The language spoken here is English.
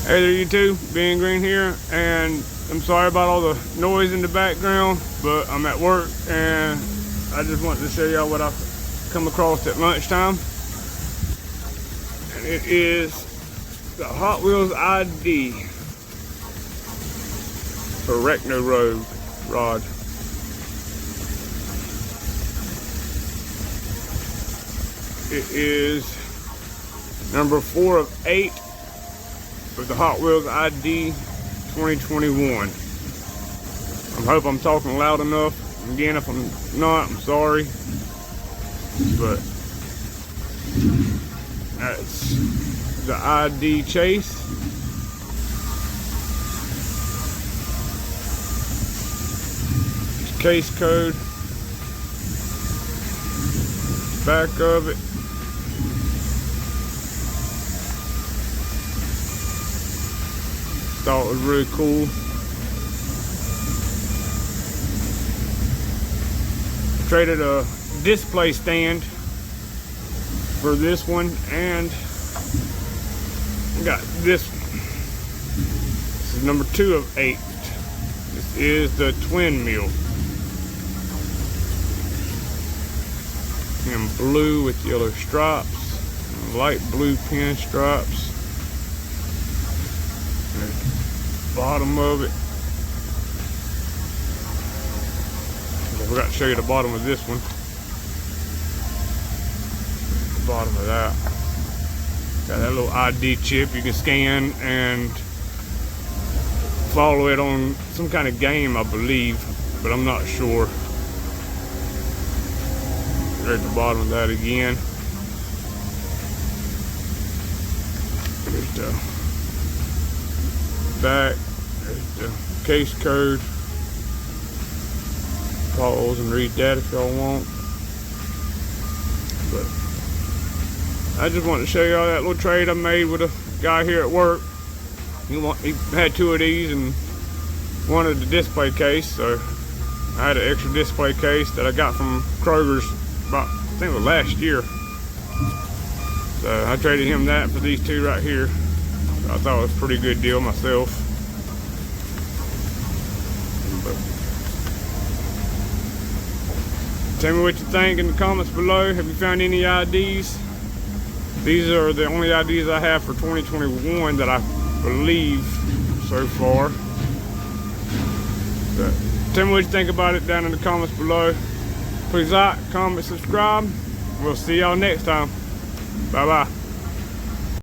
Hey there YouTube, Ben Green here, and I'm sorry about all the noise in the background, but I'm at work and I just wanted to show y'all what I've come across at lunchtime. And it is the Hot Wheels ID arachnorod rod. It is number 4 of 8 with the Hot Wheels ID 2021. I hope I'm talking loud enough. Again, if I'm not, I'm sorry. But that's the ID chase. Case code. Back of it. Thought it was really cool. I traded a display stand for this one, and I got this one. This is number 2 of 8. This is the twin mill in blue with yellow stripes, and light blue pin stripes. Bottom of it. I forgot to show you the bottom of this one. The bottom of that. Got that little ID chip you can scan and follow it on some kind of game, I believe, but I'm not sure. There's the bottom of that again. There's the back. There's the case code. Pause and read that if y'all want. But I just wanted to show y'all that little trade I made with a guy here at work. He had 2 of these and wanted the display case, so I had an extra display case that I got from Kroger's about, I think it was last year. So I traded him that for these 2 right here. I thought it was a pretty good deal myself. But tell me what you think in the comments below. Have you found any IDs? These are the only IDs I have for 2021 that I believe so far. But tell me what you think about it down in the comments below. Please like, comment, subscribe. We'll see y'all next time. Bye bye.